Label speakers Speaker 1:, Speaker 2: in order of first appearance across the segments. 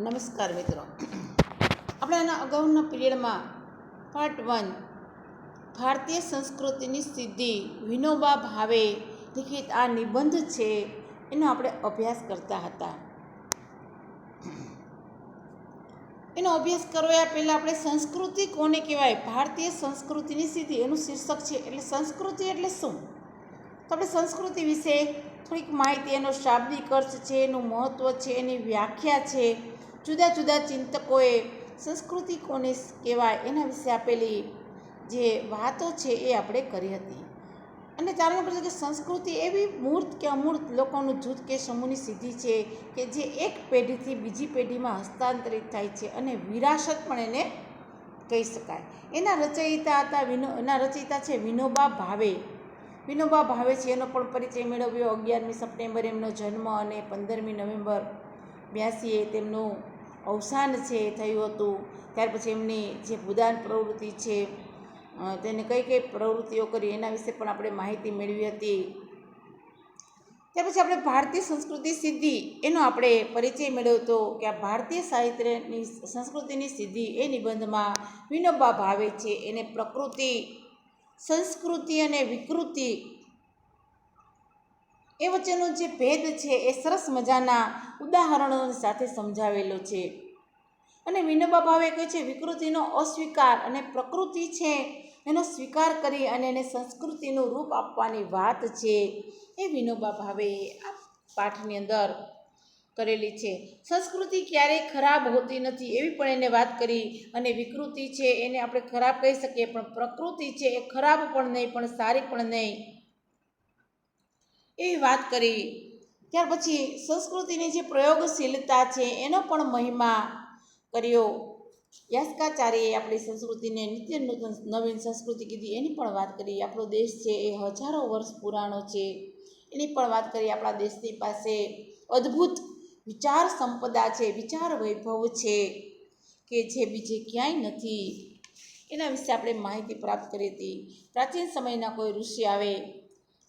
Speaker 1: નમસ્કાર મિત્રો, આપણે આના અગાઉના પીરિયડમાં પાર્ટ 1 ભારતીય સંસ્કૃતિની સિદ્ધિ વિનોબા ભાવે લિખિત આ નિબંધ છે એનો આપણે અભ્યાસ કરતા હતા. એનો અભ્યાસ કરવા પહેલાં આપણે સંસ્કૃતિ કોને કહેવાય, ભારતીય સંસ્કૃતિની સિદ્ધિ એનું શીર્ષક છે. એટલે સંસ્કૃતિ એટલે શું? તો આપણે સંસ્કૃતિ વિશે થોડીક માહિતી, એનો શાબ્દિક અર્થ છે, એનું મહત્ત્વ છે, એની વ્યાખ્યા છે, જુદા જુદા ચિંતકોએ સંસ્કૃતિ કોને કહેવાય એના વિશે આપેલી જે વાતો છે એ આપણે કરી હતી. અને જાણવું પડશે કે સંસ્કૃતિ એવી મૂર્ત કે અમૂર્ત લોકોનું જૂથ કે સમૂહની સિદ્ધિ છે કે જે એક પેઢીથી બીજી પેઢીમાં હસ્તાંતરિત થાય છે અને વિરાસત પણ એને કહી શકાય. એના રચયિતા છે વિનોબા ભાવે. વિનોબા ભાવે છે એનો પણ પરિચય મેળવ્યો. 11મી સપ્ટેમ્બર એમનો જન્મ અને 15મી નવેમ્બર 82 તેમનું અવસાન છે થયું હતું. ત્યાર પછી એમની જે ભૂદાન પ્રવૃત્તિ છે તેને કઈ કઈ પ્રવૃત્તિઓ કરી એના વિશે પણ આપણે માહિતી મેળવી હતી. ત્યાર પછી આપણે ભારતીય સંસ્કૃતિ સિદ્ધિ એનો આપણે પરિચય મેળવ્યો હતો કે આ ભારતીય સાહિત્યની સંસ્કૃતિની સિદ્ધિ એ નિબંધમાં વિનોબા ભાવે છે એને પ્રકૃતિ, સંસ્કૃતિ અને વિકૃતિ એ વચ્ચેનો જે ભેદ છે એ સરસ મજાના ઉદાહરણો સાથે સમજાવેલો છે. અને વિનોબા ભાવે કહે છે વિકૃતિનો અસ્વીકાર અને પ્રકૃતિ છે એનો સ્વીકાર કરી અને એને સંસ્કૃતિનું રૂપ આપવાની વાત છે એ વિનોબા ભાવે આ પાઠની અંદર કરેલી છે. સંસ્કૃતિ ક્યારેય ખરાબ હોતી નથી એવી પણ એને વાત કરી. અને વિકૃતિ છે એને આપણે ખરાબ કહી શકીએ, પણ પ્રકૃતિ છે એ ખરાબ પણ નહીં પણ સારી પણ નહીં એવી વાત કરી. ત્યાર પછી સંસ્કૃતિની જે પ્રયોગશીલતા છે એનો પણ મહિમા કર્યો. યાસ્કાચાર્યએ આપણી સંસ્કૃતિને નિત્ય નૂતન નવીન સંસ્કૃતિ કીધી એની પણ વાત કરી. આપણો દેશ છે એ હજારો વર્ષ પુરાણો છે એની પણ વાત કરી. આપણા દેશની પાસે અદ્ભુત વિચાર સંપદા છે, વિચાર વૈભવ છે કે જે બીજે ક્યાંય નથી એના વિશે આપણે માહિતી પ્રાપ્ત કરી હતી. પ્રાચીન સમયના કોઈ ઋષિ આવે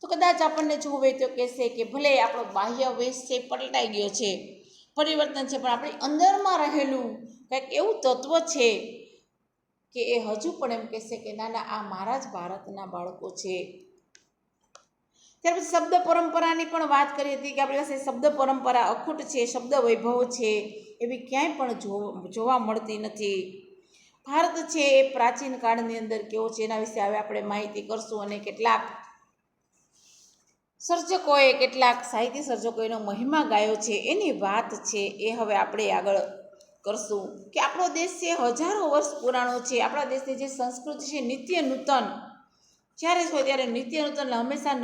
Speaker 1: તો કદાચ આપણને જોવે તો કહેશે કે ભલે આપણો બાહ્ય વેશ છે પલટાઈ ગયો છે, પરિવર્તન છે, પણ આપણી અંદરમાં રહેલું કંઈક એવું તત્વ છે કે એ હજુ પણ એમ કહેશે કે ના ના આ મારા જ ભારતના બાળકો છે. ત્યાર પછી શબ્દ પરંપરાની પણ વાત કરી હતી કે આપણી પાસે શબ્દ પરંપરા અખૂટ છે, શબ્દ વૈભવ છે એવી ક્યાંય પણ જોવા મળતી નથી. ભારત છે એ પ્રાચીન કાળની અંદર કેવો છે એના વિશે હવે આપણે માહિતી કરશું. અને કેટલાક સર્જકોએ, કેટલાક સાહિત્ય સર્જકોએ એનો મહિમા ગાયો છે એની વાત છે એ હવે આપણે આગળ કરશું. કે આપણો દેશ છે હજારો વર્ષ પુરાણો છે. આપણા દેશની જે સંસ્કૃતિ છે નિત્ય નૂતન, જ્યારે હોય ત્યારે નિત્ય નૂતન, હંમેશા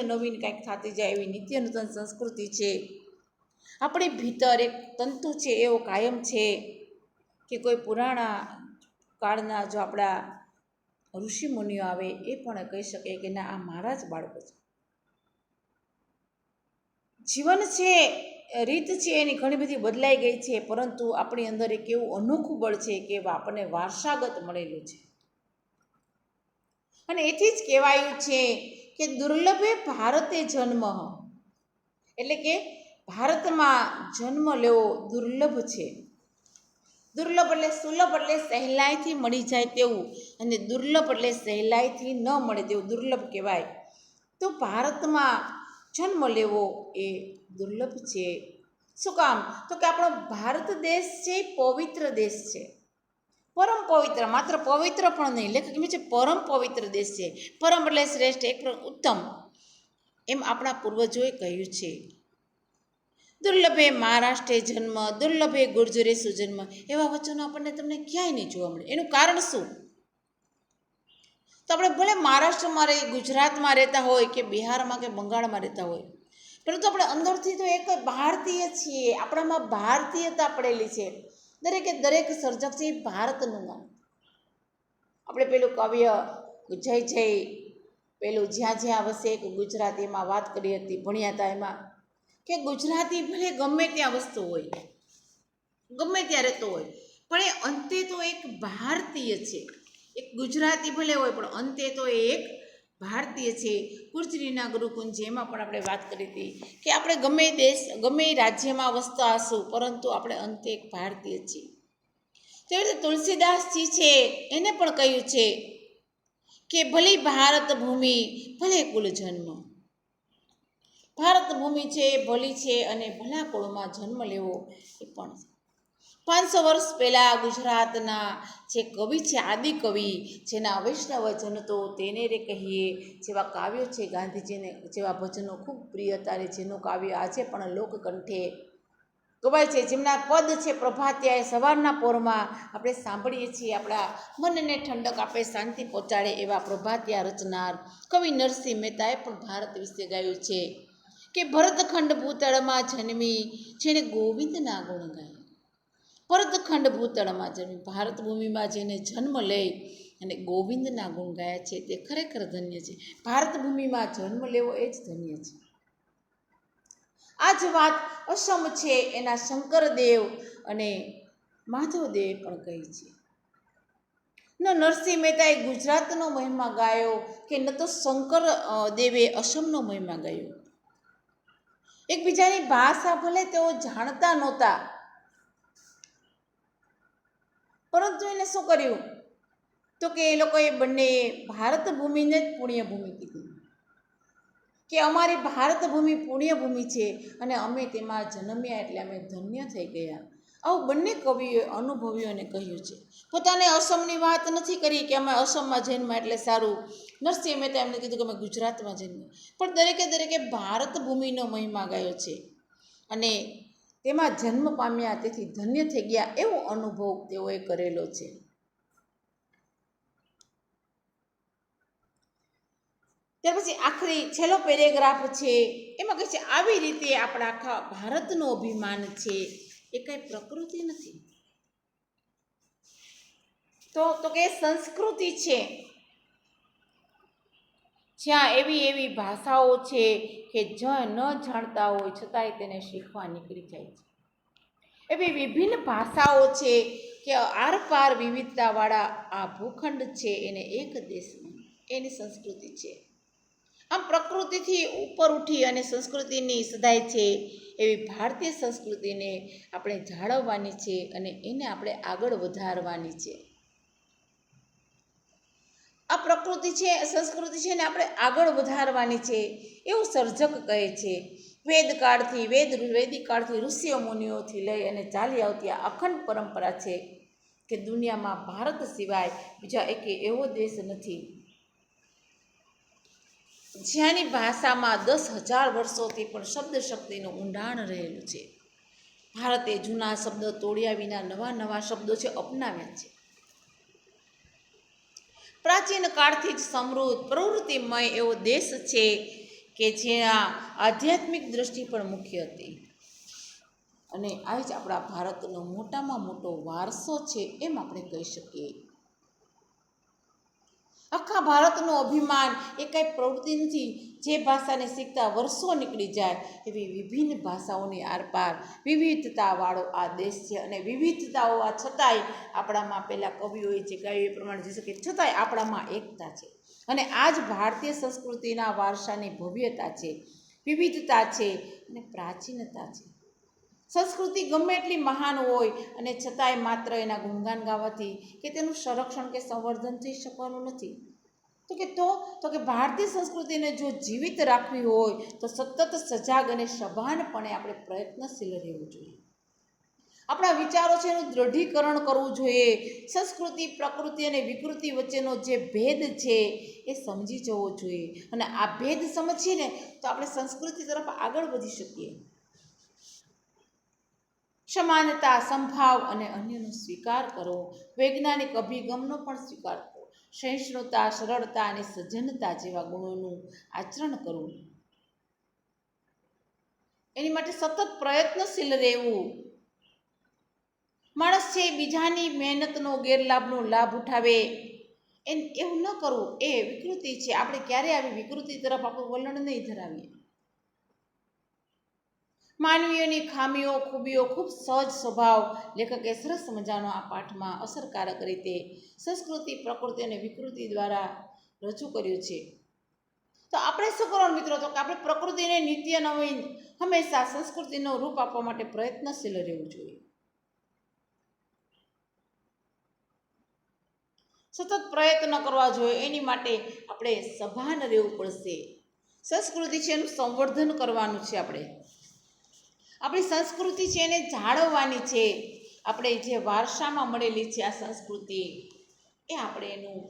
Speaker 1: નવીન કંઈક થતી જાય એવી નિત્ય નૂતન સંસ્કૃતિ છે. આપણી ભીતર એક તંતુ છે એવો કાયમ છે કે કોઈ પુરાણા કાળના જો આપણા ઋષિમુનિઓ આવે એ પણ કહી શકે કે ના આ મારા જ બાળકો છે. જીવન છે, રીત છે એની ઘણી બધી બદલાઈ ગઈ છે, પરંતુ આપણી અંદર એક એવું અનોખું બળ છે કે આપણને વારસાગત મળેલું છે. અને એથી જ કહેવાયું છે કે દુર્લભે ભારતે જન્મ, એટલે કે ભારતમાં જન્મ લેવો દુર્લભ છે. દુર્લભ એટલે સુલભ એટલે સહેલાઈથી મળી જાય તેવું, અને દુર્લભ એટલે સહેલાઈથી ન મળે તેવું દુર્લભ કહેવાય. તો ભારતમાં જન્મ લેવો એ દુર્લભ છે. શું કામ? તો કે આપણો ભારત દેશ છે એ પવિત્ર દેશ છે, પરમ પવિત્ર, માત્ર પવિત્ર પણ નહીં, લેખક કહે છે પરમ પવિત્ર દેશ છે. પરમ એટલે શ્રેષ્ઠ, એક ઉત્તમ, એમ આપણા પૂર્વજોએ કહ્યું છે. દુર્લભે મહારાષ્ટ્રે જન્મ, દુર્લભે ગુર્જરે સુજન્મ, એવા વચનો આપણને તમને ક્યાંય નહીં જોવા મળે. એનું કારણ શું? તો આપણે ભલે મહારાષ્ટ્રમાં રહી, ગુજરાતમાં રહેતા હોય કે બિહારમાં કે બંગાળમાં રહેતા હોય, પરંતુ આપણે અંદરથી તો એક ભારતીય છીએ. આપણામાં ભારતીયતા પડેલી છે. દરેક સર્જક છે એ ભારતનું નામ. આપણે પેલું કાવ્ય જય જય, પેલું જ્યાં જ્યાં વસે એક ગુજરાતીમાં વાત કરી હતી, ભણ્યા હતા એમાં, કે ગુજરાતી ભલે ગમે ત્યાં વસ્તુ હોય, ગમે ત્યાં રહેતો હોય, પણ એ અંતે તો એક ભારતીય છે. એક ગુજરાતી ભલે હોય પણ અંતે તો એ એક ભારતીય છે. ગુર્જરીના ગુરુકુંજ એમાં પણ આપણે વાત કરી હતી કે આપણે ગમે દેશ ગમે રાજ્યમાં વસતા હશું, પરંતુ આપણે અંતે એક ભારતીય છીએ. તેવી રીતે તુલસીદાસજી છે એને પણ કહ્યું છે કે ભલે ભારત ભૂમિ ભલે કુલ જન્મ. ભારત ભૂમિ છે એ ભલી છે અને ભલા કુળમાં જન્મ લેવો એ પણ 500 વર્ષ પહેલાં ગુજરાતના જે કવિ છે, આદિ કવિ, જેના વૈષ્ણવ જન તો તેને રે કહીએ જેવા કાવ્યો છે, ગાંધીજીને જેવા ભજનો ખૂબ પ્રિય હતા, જેનું કાવ્ય આજે પણ લોકકંઠે ગવાય છે, જેમના પદ છે પ્રભાતિયા સવારના પોરમાં આપણે સાંભળીએ છીએ, આપણા મનને ઠંડક આપે, શાંતિ પહોંચાડે એવા પ્રભાતિયા રચનાર કવિ નરસિંહ મહેતાએ પણ ભારત વિશે ગાયું છે કે ભરતખંડ ભૂતળમાં જન્મી જેણે ગોવિંદના ગુણ ગાય. ભરતખંડ ભૂતળમાં જન્મી, ભારત ભૂમિમાં જેને જન્મ લઈ અને ગોવિંદના ગુણ ગાયા છે તે ખરેખર ધન્ય છે. ભારત ભૂમિમાં જન્મ લેવો એ જ ધન્ય છે. આ જ વાત અસમ છે એના શંકરદેવ અને માધવદેવે પણ કહી છે. ન નરસિંહ મહેતાએ ગુજરાતનો મહિમા ગાયો કે ન તો શંકર દેવે અસમનો મહિમા ગાયો. એકબીજાની ભાષા ભલે તેઓ જાણતા નહોતા, પરંતુ એને શું કર્યું તો કે એ લોકોએ બંને ભારત ભૂમિને જ પુણ્યભૂમિ કીધી કે અમારી ભારત ભૂમિ પુણ્યભૂમિ છે અને અમે તેમાં જન્મ્યા એટલે અમે ધન્ય થઈ ગયા. આવું બંને કવિઓએ અનુભવીઓને કહ્યું છે. પોતાને અસમની વાત નથી કરી કે અમે અસમમાં જન્મ્યા એટલે સારું. નરસિંહ મહેતા એમને કીધું કે અમે ગુજરાતમાં જન્મ્યા, પણ દરેકે ભારત ભૂમિનો મહિમા ગાયો છે અને તેમાં જન્મ પામ્યા તેથી ધન્ય થઈ ગયા એવો અનુભવ તેઓએ કરેલો છે. ત્યાર પછી આખરી છેલ્લો પેરેગ્રાફ છે એમાં કહે છે આવી રીતે આપણા આખા ભારતનું અભિમાન છે એ કંઈ પ્રકૃતિ નથી, તો કે સંસ્કૃતિ છે. જ્યાં એવી ભાષાઓ છે કે જ્યાં ન જાણતા હોય છતાંય તેને શીખવા નીકળી જાય છે. એવી વિભિન્ન ભાષાઓ છે કે આરપાર વિવિધતાવાળા આ ભૂખંડ છે એને એક દેશમાં, એની સંસ્કૃતિ છે. આમ પ્રકૃતિથી ઉપર ઉઠી અને સંસ્કૃતિની સદાય છે એવી ભારતીય સંસ્કૃતિને આપણે જાળવવાની છે અને એને આપણે આગળ વધારવાની છે. આ પ્રકૃતિ છે, સંસ્કૃતિ છે ને આપણે આગળ વધારવાની છે એવું સર્જક કહે છે. વૈદિક કાળથી ઋષિઓ મુનિઓથી લઈ અને ચાલી આવતી આ અખંડ પરંપરા છે કે દુનિયામાં ભારત સિવાય બીજા એકે એવો દેશ નથી જ્યાંની ભાષામાં 10,000 વર્ષોથી પણ શબ્દ શક્તિનું ઊંડાણ રહેલું છે. ભારતે જૂના શબ્દ તોડ્યા વિના નવા શબ્દો છે અપનાવ્યા છે. પ્રાચીન કાળથી જ સમૃદ્ધ પ્રવૃત્તિમય એવો દેશ છે કે જ્યાં આધ્યાત્મિક દ્રષ્ટિ પણ મુખ્ય હતી અને આ જ આપણા ભારતનો મોટામાં મોટો વારસો છે એમ આપણે કહી શકીએ. આખા ભારતનું અભિમાન એ કાંઈ પ્રવૃત્તિ નથી જે ભાષાને શીખતા વર્ષો નીકળી જાય એવી વિભિન્ન ભાષાઓની આરપાર વિવિધતાવાળો આ દેશ છે અને વિવિધતા હોવા છતાંય આપણામાં પહેલાં કવિઓએ જે ગાયું એ પ્રમાણે જોઈ શકે છતાંય આપણામાં એકતા છે અને આ જ ભારતીય સંસ્કૃતિના વારસાની ભવ્યતા છે, વિવિધતા છે અને પ્રાચીનતા છે. સંસ્કૃતિ ગમે એટલી મહાન હોય અને છતાંય માત્ર એના ગુણગાન ગાવાથી કે તેનું સંરક્ષણ કે સંવર્ધન થઈ શકવાનું નથી. તો કે ભારતીય સંસ્કૃતિને જો જીવિત રાખવી હોય તો સતત સજાગ અને સભાનપણે આપણે પ્રયત્નશીલ રહેવું જોઈએ. આપણા વિચારો છે એનું દૃઢીકરણ કરવું જોઈએ. સંસ્કૃતિ, પ્રકૃતિ અને વિકૃતિ વચ્ચેનો જે ભેદ છે એ સમજી જવો જોઈએ અને આ ભેદ સમજીને તો આપણે સંસ્કૃતિ તરફ આગળ વધી શકીએ. સમાનતા, સંભાવ અને અન્યનો સ્વીકાર કરો, વૈજ્ઞાનિક અભિગમનો પણ સ્વીકાર કરો, સહિષ્ણુતા, સરળતા અને સજ્જનતા જેવા ગુણોનું આચરણ કરવું, એની માટે સતત પ્રયત્નશીલ રહેવું. માણસ છે બીજાની મહેનતનો ગેરલાભનો લાભ ઉઠાવે એવું ન કરવું એ વિકૃતિ છે. આપણે ક્યારે આવી વિકૃતિ તરફ આપણું વલણ નહીં ધરાવીએ. માનવીઓની ખામીઓ, ખૂબીઓ, ખૂબ સહજ સ્વભાવ લેખકે સરસ મજાનો આ પાઠમાં અસરકારક રીતે સંસ્કૃતિ, પ્રકૃતિ અને વિકૃતિ દ્વારા રજૂ કર્યું છે. તો આપણે શું કરવાનું મિત્રો? તો કે આપણે પ્રકૃતિને નિત્ય નવીન હંમેશા સંસ્કૃતિનો રૂપ આપવા માટે પ્રયત્નશીલ રહેવું જોઈએ. સતત પ્રયત્ન કરવા જોઈએ. એની માટે આપણે સભાન રહેવું પડશે. સંસ્કૃતિ છે એનું સંવર્ધન કરવાનું છે. આપણી સંસ્કૃતિ છે એને જાળવવાની છે. આપણે જે વારસામાં મળેલી છે આ સંસ્કૃતિ, એ આપણે એનું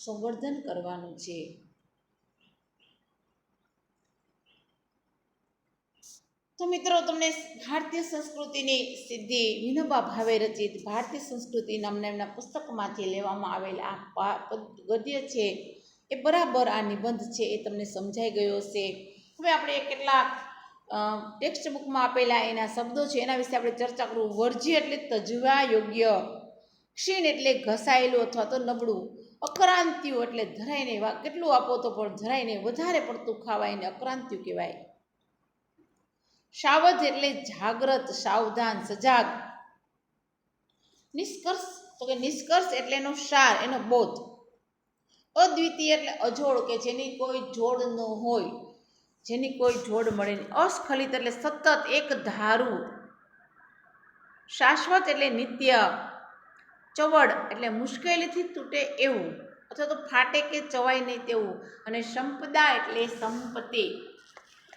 Speaker 1: સંવર્ધન કરવાનું છે. તો મિત્રો, તમને ભારતીય સંસ્કૃતિની સિદ્ધિ વિનોબા ભાવે રચિત ભારતીય સંસ્કૃતિ નામના એમના પુસ્તકમાંથી લેવામાં આવેલ આ ગદ્ય છે એ બરાબર આ નિબંધ છે એ તમને સમજાઈ ગયો હશે. હવે આપણે કેટલાક ટેક્સ્ટ બુકમાં આપેલા એના શબ્દો છે એના વિશે આપણે ચર્ચા કરું. વર્જ્ય એટલે તજવા યોગ્ય, ક્ષીણ એટલે ઘસાયેલું અથવા તો નબળું, અક્રાંતિયું એટલે ધરાઈને કેટલું આપો તો પણ ધરાઈને વધારે પડતું ખાવાયને અક્રાંતિયું કહેવાય. સાવધ એટલે જાગ્રત, સાવધાન, સજાગ. નિષ્કર્ષ તો કે નિષ્કર્ષ એટલે એનો સાર, એનો બોધ. અદ્વિતીય એટલે અજોડ, કે જેની કોઈ જોડ ન હોય, જેની કોઈ જોડ મળે નહીં. અસ્ખલિત એટલે સતત એક ધારું. શાશ્વત એટલે નિત્ય. ચવડ એટલે મુશ્કેલીથી તૂટે એવું અથવા તો ફાટે કે ચવાય નહીં તેવું. અને સંપદા એટલે સંપત્તિ.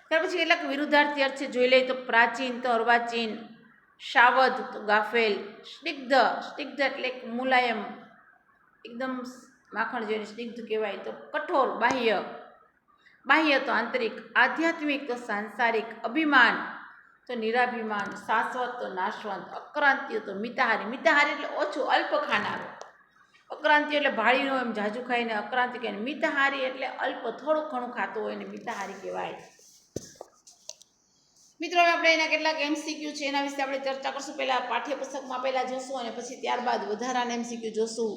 Speaker 1: ત્યાર પછી કેટલાક વિરુદ્ધાર્થી અર્થ છે જોઈ લઈએ તો પ્રાચીન તો અર્વાચીન, સાવધ તો ગાફેલ, સ્નિગ્ધ, સ્નિગ્ધ એટલે મુલાયમ, એકદમ માખણ જેને સ્નિગ્ધ કહેવાય. તો કઠોર, બાહ્ય, બાહ્ય તો આંતરિક, આધ્યાત્મિક તો સાંસારિક, અભિમાન તો નિરાભિમાન, શાશ્વત તો નાશવંત, અક્રાંતિય તો મિતાહારી. મિતાહારી એટલે ઓછું, અલ્પ ખાનારો. અક્રાંતિ એટલે ભાળીનો એમ જાજુ ખાઈને અક્રાંતિ કહેવાય. મિતાહારી એટલે અલ્પ, થોડું ઘણું ખાતું હોય એને મિતાહારી કહેવાય. મિત્રો, આપણે એના કેટલાક MCQ છે એના વિશે આપણે ચર્ચા કરશું. પહેલાં પાઠ્યપુસ્તકમાં પહેલાં જોશું અને પછી ત્યારબાદ વધારાના MCQ જોશું.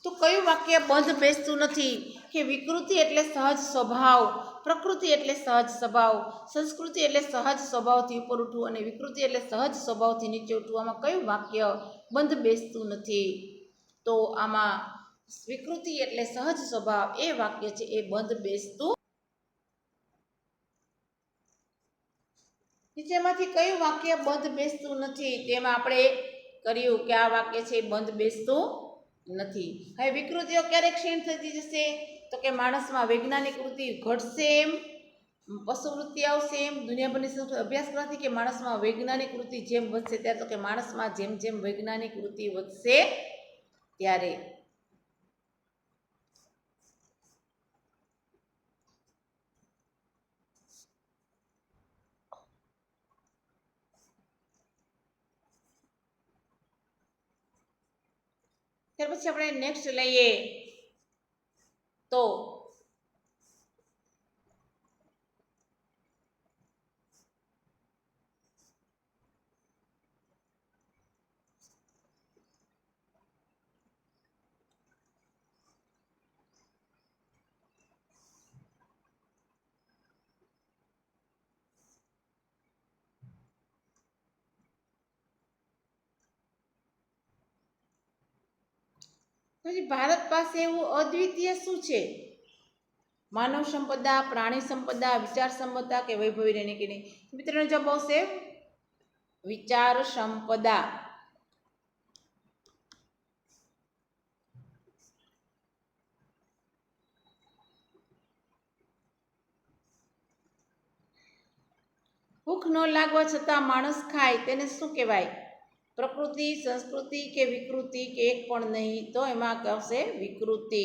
Speaker 1: તો કયું વાક્ય બંધ બેસતું નથી? કે વિકૃતિ એટલે સહજ સ્વભાવ, પ્રકૃતિ એટલે સહજ સ્વભાવ, સંસ્કૃતિ એટલે સહજ સ્વભાવથી ઉપર ઉઠવું અને વિકૃતિ એટલે સહજ સ્વભાવથી નીચે ઉઠવું. આમાં કયું વાક્ય બંધ બેસતું નથી? તો આમાં વિકૃતિ એટલે સહજ સ્વભાવ એ વાક્ય છે એ બંધ બેસતું. નીચેમાંથી કયું વાક્ય બંધ બેસતું નથી? તેમાં આપણે કર્યું કે આ વાક્ય છે એ બંધ બેસતું નથી. હવે વિકૃતિઓ ક્યારે ક્ષીણ થતી જશે? તો કે માણસમાં વૈજ્ઞાનિક વૃત્તિ ઘટશે એમ, પશુ વૃત્તિ આવશે એમ, દુનિયાભરની સંસ્કૃતિ અભ્યાસ કરવાથી કે માણસમાં વૈજ્ઞાનિક વૃત્તિ જેમ વધશે ત્યારે, તો કે માણસમાં જેમ જેમ વૈજ્ઞાનિક વૃત્તિ વધશે ત્યારે. ત્યાર પછી આપણે નેક્સ્ટ લઈએ તો પછી ભારત પાસે એવું અદ્વિતીય શું છે? માનવ સંપદા, પ્રાણી સંપદા, વિચાર સંપદા કે વૈભવી રહેણી. મિત્રોનો જવાબ આવશે વિચાર સંપદા. ભૂખ ન લાગવા છતાં માણસ ખાય તેને શું કહેવાય? પ્રકૃતિ, સંસ્કૃતિ કે વિકૃતિ કે એક પણ નહીં? તો એમાં આવશે વિકૃતિ.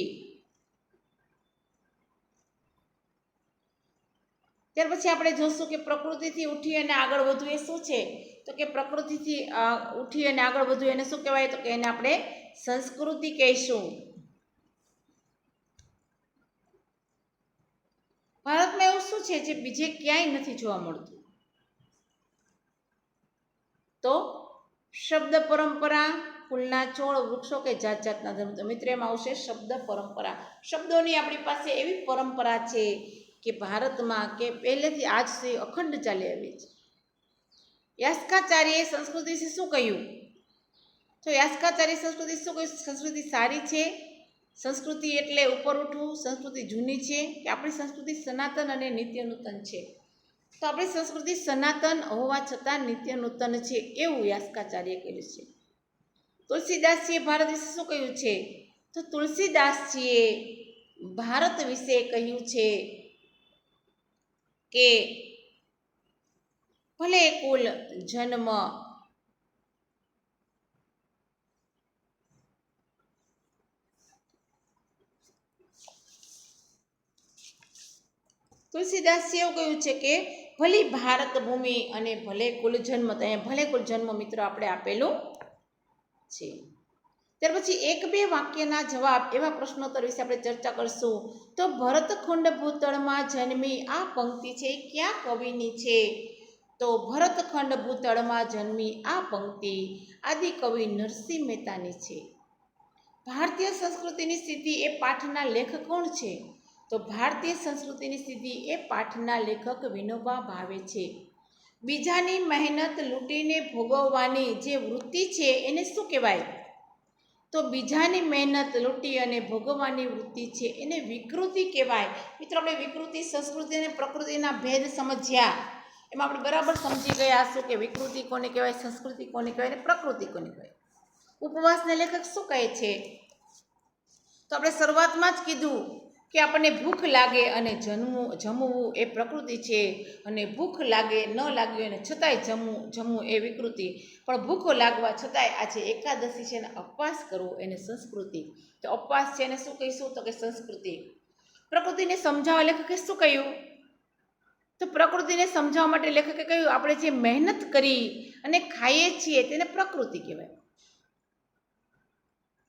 Speaker 1: ત્યાર પછી આપણે જોશું કે પ્રકૃતિથી ઉઠી અને આગળ વધવું એ શું છે? તો કે પ્રકૃતિથી ઉઠી અને આગળ વધવું એને શું કહેવાય? તો કે એને આપણે સંસ્કૃતિ કહીશું. ભારતમાં એવું શું છે જે બીજે ક્યાંય નથી જોવા મળતું? તો શબ્દ પરંપરા, ફૂલના છોડ, વૃક્ષો કે જાત જાતના ધર્મ. તો મિત્ર, એમાં આવશે શબ્દ પરંપરા. શબ્દોની આપણી પાસે એવી પરંપરા છે કે ભારતમાં કે પહેલેથી આજ સુધી અખંડ ચાલી આવી છે. યાસ્કાચાર્યએ સંસ્કૃતિ વિશે શું કહ્યું? તો યાસ્કાચાર્ય સંસ્કૃતિ શું કહ્યું? સંસ્કૃતિ સારી છે, સંસ્કૃતિ એટલે ઉપર ઉઠવું, સંસ્કૃતિ જૂની છે કે આપણી સંસ્કૃતિ સનાતન અને નિત્ય નૂતન છે? તો આપણી સંસ્કૃતિ સનાતન હોવા છતાં નિત્ય નૂતન છે એવું યાસ્કાચાર્ય કહ્યું છે. તુલસીદાસજીએ ભારત વિશે શું કહ્યું છે? તો તુલસીદાસજીએ ભારત વિશે કહ્યું છે કે ભલે કુલ જન્મ તુલસીદાસજીએ એવું કહ્યું છે કે ભલી ભારત ભૂમિ અને ભલે કુલ જન્મ. તો અહીંયા ભલે કુલ જન્મ મિત્રો આપણે આપેલું છે. ત્યાર પછી એક બે વાક્યના જવાબ એવા પ્રશ્નોત્તર વિશે આપણે ચર્ચા કરશું. તો ભરતખંડ ભૂતળમાં જન્મી આ પંક્તિ છે ક્યાં કવિની છે? તો ભરતખંડ ભૂતળમાં જન્મી આ પંક્તિ આદિ કવિ નરસિંહ મહેતાની છે. ભારતીય સંસ્કૃતિની સ્થિતિ એ પાઠના લેખક કોણ છે? તો ભારતીય સંસ્કૃતિની સ્થિતિ એ પાઠના લેખક વિનોબા ભાવે છે. બીજાની મહેનત લૂંટીને ભોગવવાની જે વૃત્તિ છે એને શું કહેવાય? તો બીજાની મહેનત લૂંટી અને ભોગવવાની વૃત્તિ છે એને વિકૃતિ કહેવાય. મિત્રો આપણે વિકૃતિ, સંસ્કૃતિ અને પ્રકૃતિના ભેદ સમજ્યા. એમાં આપણે બરાબર સમજી ગયા શું કે વિકૃતિ કોને કહેવાય, સંસ્કૃતિ કોને કહેવાય અને પ્રકૃતિ કોને કહેવાય. ઉપવાસના લેખક શું કહે છે? તો આપણે શરૂઆતમાં જ કીધું કે આપણને ભૂખ લાગે અને જમવું એ પ્રકૃતિ છે, અને ભૂખ લાગે ન લાગ્યું અને છતાંય જમવું એ વિકૃતિ. પણ ભૂખ લાગવા છતાંય આજે એકાદશી છે ને ઉપવાસ કરવો એને સંસ્કૃતિ. તો ઉપવાસ છે એને શું કહીશું? તો કે સંસ્કૃતિ. પ્રકૃતિને સમજાવવા લેખકે શું કહ્યું? તો પ્રકૃતિને સમજાવવા માટે લેખકે કહ્યું આપણે જે મહેનત કરી અને ખાઈએ છીએ તેને પ્રકૃતિ કહેવાય.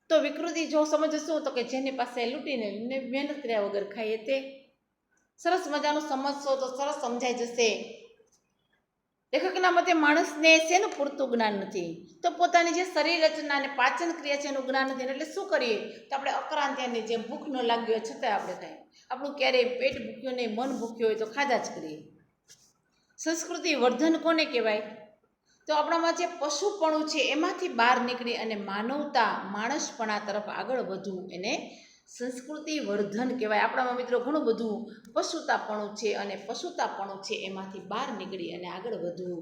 Speaker 1: તો વિકૃતિ જો સમજશું તો કે જેની પાસે લૂંટીને મહેનત કર્યા વગર ખાઈએ તે. સરસ મજાનું સમજશો તો સરસ સમજાઈ જશે. લેખકના મતે માણસને શેનું પૂરતું જ્ઞાન નથી? તો પોતાની જે શરીર રચના અને પાચન ક્રિયા છે એનું જ્ઞાન નથી. એટલે શું કરીએ? તો આપણે અક્રાંતિયાની જેમ ભૂખ ન લાગી હોય છતાં આપણે ખાઈએ. આપણું ક્યારેય પેટ ભૂખ્યું નહીં, મન ભૂખ્યું હોય તો ખાધા જ કરીએ. સંસ્કૃતિ વર્ધન કોને કહેવાય? તો આપણામાં જે પશુપણું છે એમાંથી બહાર નીકળી અને માનવતા, માણસપણા તરફ આગળ વધવું એને સંસ્કૃતિ વર્ધન કહેવાય. આપણામાં મિત્રો ઘણું બધું પશુતાપણું છે અને પશુતાપણું છે એમાંથી બહાર નીકળી અને આગળ વધવું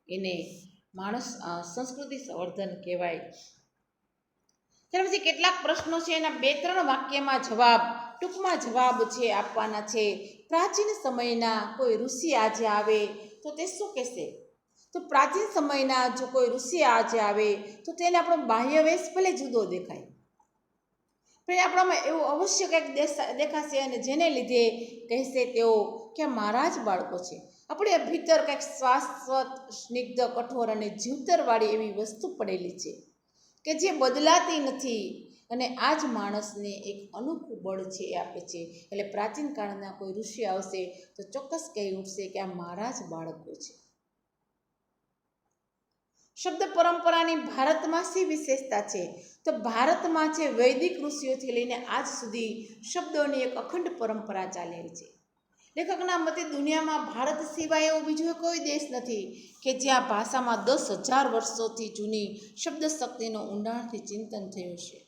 Speaker 1: એને સંસ્કૃતિ વર્ધન કહેવાય. ત્યાર પછી કેટલાક પ્રશ્નો છે એના 2-3 વાક્યમાં જવાબ, ટૂંકમાં જવાબ છે આપવાના છે. પ્રાચીન સમયના કોઈ ઋષિ આજે આવે તો તે શું કહેશે? તો પ્રાચીન સમયના જો કોઈ ઋષિ આજે આવે તો તેને આપણો બાહ્ય વેશ ભલે જુદો દેખાય, પણ આપણામાં એવું અવશ્ય કંઈક દેખાશે અને જેને લીધે કહેશે તેઓ કે મારા જ બાળકો છે. આપણે ભીતર કંઈક શાશ્વત, સ્નિગ્ધ, કઠોર અને જીવતરવાળી એવી વસ્તુ પડેલી છે કે જે બદલાતી નથી અને આ જ માણસને એક અનોખું બળ છે એ આપે છે. એટલે પ્રાચીન કાળના કોઈ ઋષિ આવશે તો ચોક્કસ કહી ઉઠશે કે આ મારા જ બાળકો છે. શબ્દ પરંપરાની ભારતમાં શી વિશેષતા છે? તો ભારતમાં છે વૈદિક ઋષિઓથી લઈને આજ સુધી શબ્દોની એક અખંડ પરંપરા ચાલી આવી છે. લેખકના મતે દુનિયામાં ભારત સિવાય એવો બીજો કોઈ દેશ નથી કે જ્યાં ભાષામાં 10,000 વર્ષોથી જૂની શબ્દ શક્તિનું ઊંડાણથી ચિંતન થયું છે.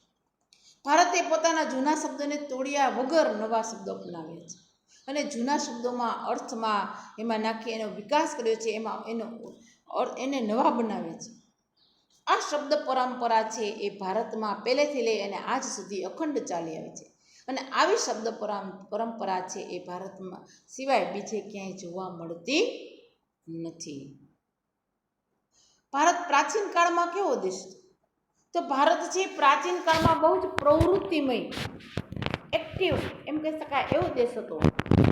Speaker 1: ભારતે પોતાના જૂના શબ્દોને તોડ્યા વગર નવા શબ્દો અપનાવ્યા છે અને જૂના શબ્દોમાં અર્થમાં એમાં નાખી એનો વિકાસ કર્યો છે, એમાં એને નવા બનાવ્યા છે. આ શબ્દ પરંપરા છે એ ભારતમાં પહેલેથી લઈ અને આજ સુધી અખંડ ચાલી આવી છે અને આવી શબ્દ પરંપરા છે એ ભારતમાં સિવાય બીજે ક્યાંય જોવા મળતી નથી. ભારત પ્રાચીન કાળમાં કેવો દેશ? તો ભારત છે પ્રાચીન કાળમાં બહુ જ પ્રવૃત્તિમય, એક્ટિવ એમ કહી શકાય એવો દેશ હતો.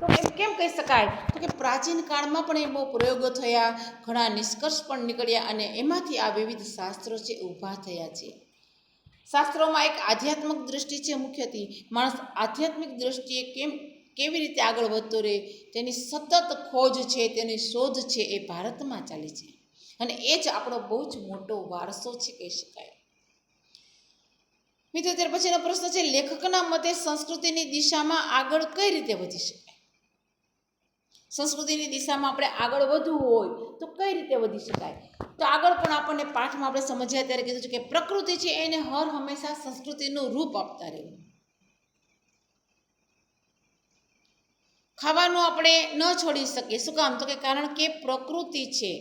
Speaker 1: તો એમ કેમ કહી શકાય? તો કે પ્રાચીન કાળમાં પણ એ બહુ પ્રયોગો થયા, ઘણા નિષ્કર્ષ પણ નીકળ્યા અને એમાંથી આ વિવિધ શાસ્ત્રો છે ઊભા થયા છે. શાસ્ત્રોમાં એક આધ્યાત્મિક દૃષ્ટિ છે મુખ્યત્વે. માણસ આધ્યાત્મિક દૃષ્ટિએ કેવી રીતે આગળ વધતો રહે તેની સતત ખોજ છે, તેની શોધ છે એ ભારતમાં ચાલી છે અને એ જ આપણો બહુ જ મોટો વારસો છે કહી શકાય. મિત્રો ત્યાર પછીનો પ્રશ્ન છે, લેખકના મતે સંસ્કૃતિની દિશામાં આગળ કઈ રીતે વધી શકાય? સંસ્કૃતિની દિશામાં આપણે આગળ વધવું હોય તો કઈ રીતે વધી શકાય? તો આગળ પણ આપણને પાઠમાં આપણે સમજ્યા ત્યારે કીધું છે કે પ્રકૃતિ છે એને હર હંમેશા સંસ્કૃતિનું રૂપ આપતા રહેવું. ખાવાનું આપણે ન છોડી શકીએ. શું કામ? તો કે કારણ કે પ્રકૃતિ છે.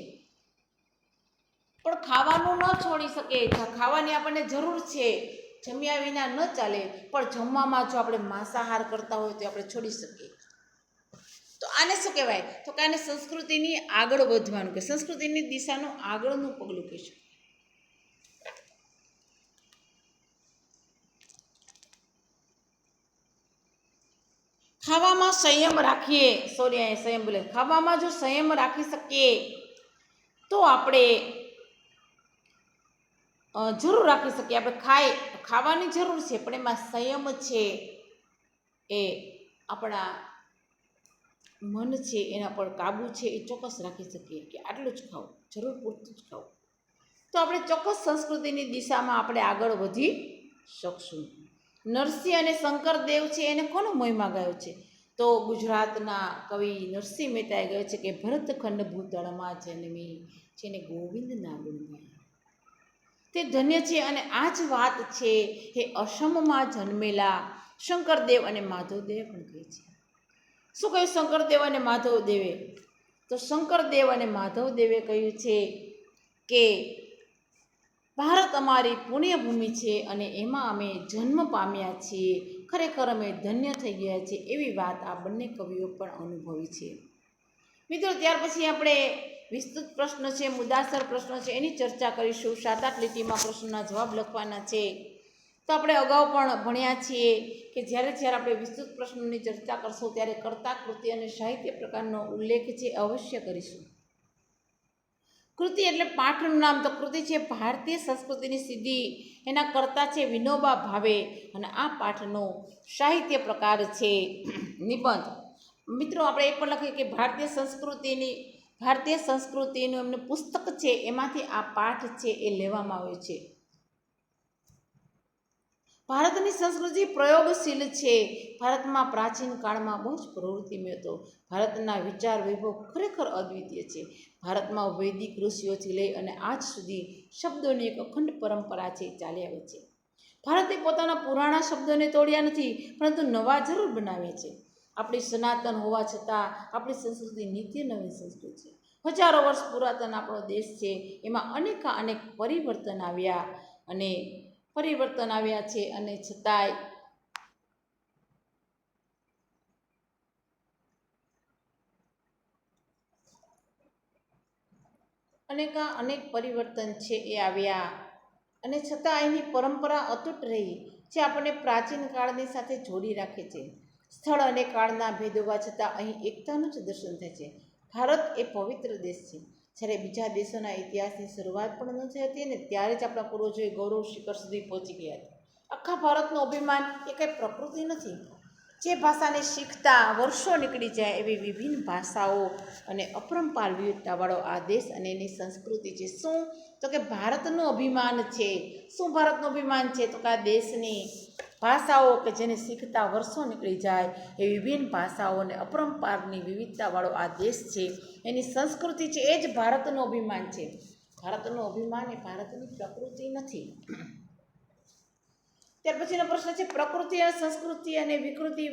Speaker 1: પણ ખાવાનું ન છોડી શકીએ. ખાવાની આપણને જરૂર છે, જમ્યા વિના ન ચાલે. પણ જમવામાં જો આપણે માંસાહાર કરતા હોય તો આપણે છોડી શકીએ. તો આને શું કહેવાય? તો કે આને સંસ્કૃતિની આગળ વધવાનું, કે સંસ્કૃતિની દિશાનું આગળનું પગલું કહીશું. ખાવામાં સંયમ રાખીએ, સંયમ બોલે, ખાવામાં જો સંયમ રાખી શકીએ તો આપણે જરૂર રાખી શકીએ. આપણે ખાવાની જરૂર છે, પણ એમાં સંયમ છે એ આપણા મન છે એના પર કાબુ છે એ ચોક્કસ રાખી શકીએ, કે આટલું જ ખાવું, જરૂર પૂરતું જ ખાવું. તો આપણે ચોક્કસ સંસ્કૃતિની દિશામાં આપણે આગળ વધી શકશું. નરસિંહ અને શંકરદેવ છે એને કોનો મહિમા ગાયો છે? તો ગુજરાતના કવિ નરસિંહ મહેતાએ ગાયો છે કે ભરતખંડ ભૂતળમાં જન્મી જેને ગોવિંદના ગુણ ગાયા તે ધન્ય છે. અને આ જ વાત છે એ અસમમાં જન્મેલા શંકરદેવ અને માધવદેવે પણ કહી છે. શું કહ્યું શંકરદેવ અને માધવદેવે? તો શંકરદેવ અને માધવદેવે કહ્યું છે કે ભારત અમારી પુણ્યભૂમિ છે અને એમાં અમે જન્મ પામ્યા છીએ. ખરેખર અમે ધન્ય થઈ ગયા છીએ. એવી વાત આ બંને કવિઓ પણ અનુભવી છે. મિત્રો, ત્યાર પછી આપણે વિસ્તૃત પ્રશ્ન છે, મુદ્દાસર પ્રશ્ન છે, એની ચર્ચા કરીશું. 7-8 લીટીમાં પ્રશ્નના જવાબ લખવાના છે. તો આપણે અગાઉ પણ ભણ્યા છીએ કે જ્યારે આપણે વિસ્તૃત પ્રશ્નોની ચર્ચા કરશું ત્યારે કર્તા, કૃતિ અને સાહિત્ય પ્રકારનો ઉલ્લેખ છે અવશ્ય કરીશું. કૃતિ એટલે પાઠનું નામ. તો કૃતિ છે ભારતીય સંસ્કૃતિની સિદ્ધિ, એના કર્તા છે વિનોબા ભાવે, અને આ પાઠનો સાહિત્ય પ્રકાર છે નિબંધ. મિત્રો, આપણે એ પણ લખીએ કે ભારતીય સંસ્કૃતિનું એમનું પુસ્તક છે, એમાંથી આ પાઠ છે એ લેવામાં આવ્યો છે. ભારતની સંસ્કૃતિ પ્રયોગશીલ છે. ભારતમાં પ્રાચીન કાળમાં બહુ જ પ્રવૃત્તિમય હતો. ભારતના વિચાર વૈભવ ખરેખર અદ્વિતીય છે. ભારતમાં વૈદિક ઋષિઓથી લઈ અને આજ સુધી શબ્દોની એક અખંડ પરંપરા છે ચાલી આવે છે. ભારતે પોતાના પુરાણા શબ્દોને તોડ્યા નથી, પરંતુ નવા જરૂર બનાવ્યા છે. આપણી સનાતન હોવા છતાં આપણી સંસ્કૃતિ નિત્ય નવી સંસ્કૃતિ છે. હજારો વર્ષ પુરાતન આપણો દેશ છે, એમાં અનેક પરિવર્તન આવ્યા છે, અને છતાંય અનેક પરિવર્તન છે એ આવ્યા, અને છતાં એની પરંપરા અતૂટ રહી, જે આપણને પ્રાચીન કાળની સાથે જોડી રાખે છે. સ્થળ અને કાળના ભેદ હોવા છતાં અહીં એકતાનું જ દર્શન થાય છે. ભારત એ પવિત્ર દેશ છે. જ્યારે બીજા દેશોના ઇતિહાસની શરૂઆત પણ ન થઈ હતી ને ત્યારે જ આપણા પૂર્વજોએ ગૌરવ શિખર સુધી પહોંચી ગયા હતા. આખા ભારતનું અભિમાન એ કંઈ પ્રકૃતિ નથી. જે ભાષાને શીખતા વર્ષો નીકળી જાય એવી વિભિન્ન ભાષાઓ અને અપરંપાર વિવિધતાવાળો આ દેશ અને એની સંસ્કૃતિ છે. શું? તો કે ભારતનું અભિમાન છે. શું ભારતનું અભિમાન છે? તો કે આ દેશની ભાષાઓ કે જેને શીખતા વર્ષો નીકળી જાય એ વિભિન્ન ભાષાઓ અને અપરંપારની વિવિધતાવાળો આ દેશ છે, એની સંસ્કૃતિ છે, એ જ ભારતનું અભિમાન છે. ભારતનું અભિમાન એ ભારતની પ્રકૃતિ નથી. ત્યાર પછીનો પ્રશ્ન છે પ્રકૃતિ અને સંસ્કૃતિ અને વિકૃતિ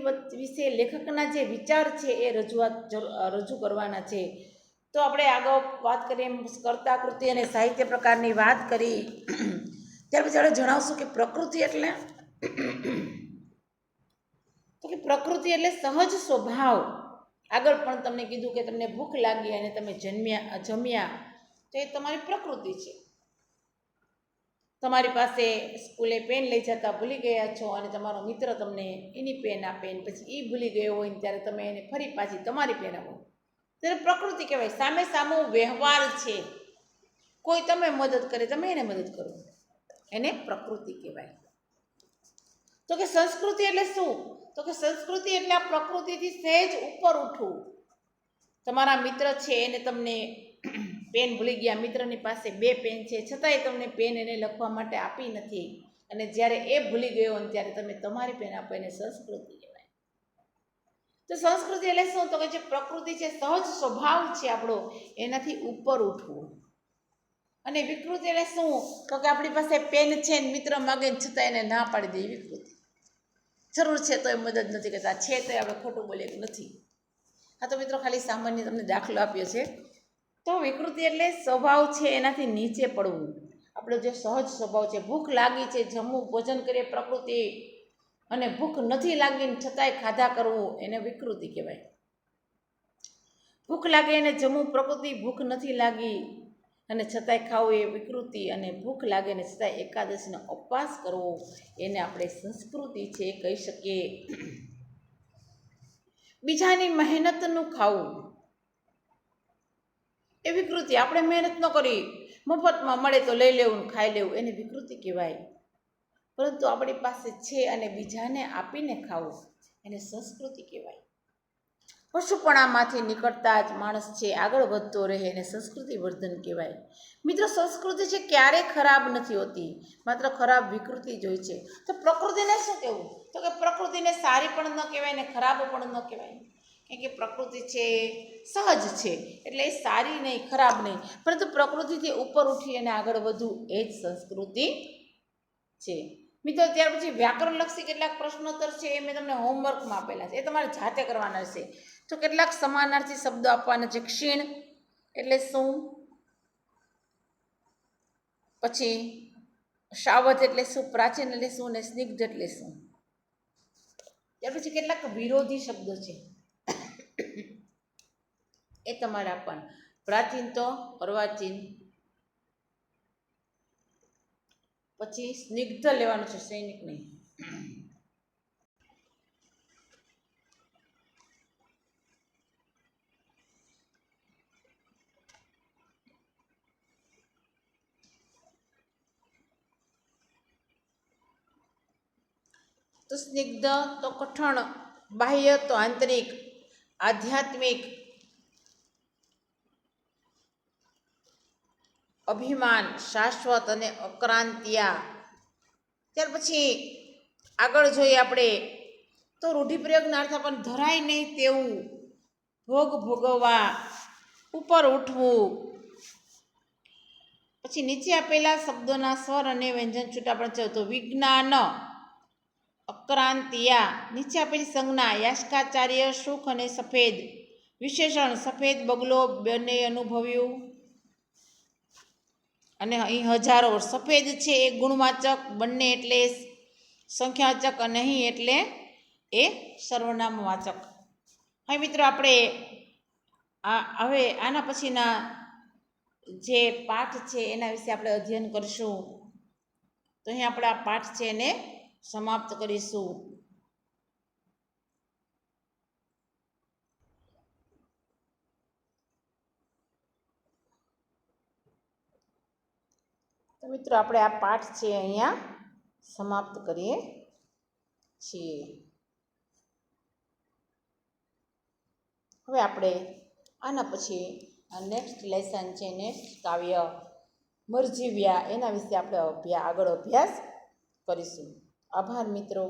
Speaker 1: વિશે લેખકના જે વિચાર છે એ રજૂ કરવાના છે. તો આપણે આગળ વાત કરીએ કર્તા, કૃતિ અને સાહિત્ય પ્રકારની વાત કરી. ત્યાર પછી આપણે જણાવશું કે પ્રકૃતિ એટલે પ્રકૃતિ એટલે સહજ સ્વભાવ. આગળ પણ તમને કીધું કે તમને ભૂખ લાગી અને તમે જમ્યા તો એ તમારી પ્રકૃતિ છે. તમારી પાસે સ્કૂલે પેન લઈ જતા ભૂલી ગયા છો અને તમારો મિત્ર તમને એની પેન આપે, ને પછી એ ભૂલી ગયો હોય ને ત્યારે તમે એને ફરી પાછી તમારી પેન આપો, ત્યારે પ્રકૃતિ કહેવાય. સામે સામો વ્યવહાર છે. કોઈ તમે મદદ કરે, તમે એને મદદ કરો, એને પ્રકૃતિ કહેવાય. તો કે સંસ્કૃતિ એટલે શું? તો કે સંસ્કૃતિ એટલે આ પ્રકૃતિથી સહેજ ઉપર ઉઠવું. તમારા મિત્ર છે એને તમને પેન ભૂલી ગયા, મિત્રની પાસે 2 પેન છે, છતાંય તમને પેન એને લખવા માટે આપી નથી, અને જ્યારે એ ભૂલી ગયો અને ત્યારે તમે તમારી પેન આપો, એને સંસ્કૃતિ કહેવાય. તો સંસ્કૃતિ એટલે શું? તો કે જે પ્રકૃતિ છે, સહજ સ્વભાવ છે આપણો, એનાથી ઉપર ઉઠવું. અને વિકૃતિ એટલે શું? તો કે આપણી પાસે પેન છે ને મિત્ર માગે ને છતાં એને ના પાડી દે, વિકૃતિ. જરૂર છે તો એ મદદ નથી કરતા, છે તો આપણે ખોટું બોલીએ નથી. આ તો મિત્રો ખાલી સામાન્ય તમને દાખલો આપ્યો છે. તો વિકૃતિ એટલે સ્વભાવ છે એનાથી નીચે પડવું. આપણો જે સહજ સ્વભાવ છે, ભૂખ લાગી છે, જમવું, ભોજન કરીએ પ્રકૃતિ, અને ભૂખ નથી લાગી છતાંય ખાધા કરવું, એને વિકૃતિ કહેવાય. ભૂખ લાગે એને જમવું પ્રકૃતિ, ભૂખ નથી લાગી અને છતાંય ખાવું એ વિકૃતિ, અને ભૂખ લાગે ને છતાંય એકાદશીનો ઉપવાસ કરવો એને આપણે સંસ્કૃતિ છે કહી શકીએ. બીજાની મહેનતનું ખાવું એ વિકૃતિ. આપણે મહેનત ન કરી, મફતમાં મળે તો લઈ લેવું, ખાઈ લેવું, એને વિકૃતિ કહેવાય. પરંતુ આપણી પાસે છે અને બીજાને આપીને ખાવું એને સંસ્કૃતિ કહેવાય. પશુપણામાંથી નીકળતા જ માણસ છે આગળ વધતો રહે એને સંસ્કૃતિ વર્ધન કહેવાય. મિત્રો, સંસ્કૃતિ છે ક્યારેય ખરાબ નથી હોતી, માત્ર ખરાબ વિકૃતિ જ હોય છે. તો પ્રકૃતિને શું કહેવું? તો કે પ્રકૃતિને સારી પણ ન કહેવાય ને ખરાબ પણ ન કહેવાય. કેમ કે પ્રકૃતિ છે સહજ છે, એટલે એ સારી નહીં, ખરાબ નહીં, પરંતુ પ્રકૃતિથી ઉપર ઉઠી અને આગળ વધવું એ જ સંસ્કૃતિ છે. મિત્રો, ત્યાર પછી વ્યાકરણલક્ષી કેટલાક પ્રશ્નોત્તર છે એ મેં તમને હોમવર્કમાં આપેલા છે, એ તમારે જાતે કરવાના છે. તો કેટલાક સમાનાર્થી શબ્દો આપવાના છે. ક્ષીણ એટલે શું? પછી સાવધ એટલે શું? પ્રાચીન એટલે શું? ને સ્નિગ્ધ એટલે શું? ત્યાર પછી કેટલાક વિરોધી શબ્દો છે એ તમારે આપવાના. પ્રાચીન તો અર્વાચીન, પછી સ્નિગ્ધ લેવાનું છે, સૈનિક નહીં. તો સ્નિગ્ધ તો કઠણ, બાહ્ય તો આંતરિક, આધ્યાત્મિક, અભિમાન, શાશ્વત અને અક્રાંતિયા. ત્યાર પછી આગળ જોઈએ આપણે તો રૂઢિપ્રયોગના અર્થ પણ ધરાય નહીં તેવું, ભોગ ભોગવવા, ઉપર ઉઠવું. પછી નીચે આપેલા શબ્દોના સ્વર અને વ્યંજન છૂટા પડે તો વિજ્ઞાન, અક્રાંતિયા. નીચે આપેલી સંજ્ઞા યાસ્કાચાર્ય, સુખ અને સફેદ. વિશેષણ સફેદ બગલો, બંને અનુભવ્યું. અને અહીં હજારો. સફેદ છે એ ગુણવાચક, બંને એટલે સંખ્યાવાચક, અને અહીં એટલે એ સર્વનામવાચક. હવે મિત્રો આપણે હવે આના પછીના જે પાઠ છે એના વિશે આપણે અધ્યયન કરીશું. તો અહીં આપણે આ પાઠ છે એને સમાપ્ત કરીશું. તો મિત્રો આપણે આ પાઠ છે અહીંયા સમાપ્ત કરીએ છીએ. હવે આપણે આના પછી આ નેક્સ્ટ લેસન છે, નેક્સ્ટ કાવ્ય મરજીવ્યા, એના વિશે આપણે આગળ અભ્યાસ કરીશું. આભાર મિત્રો.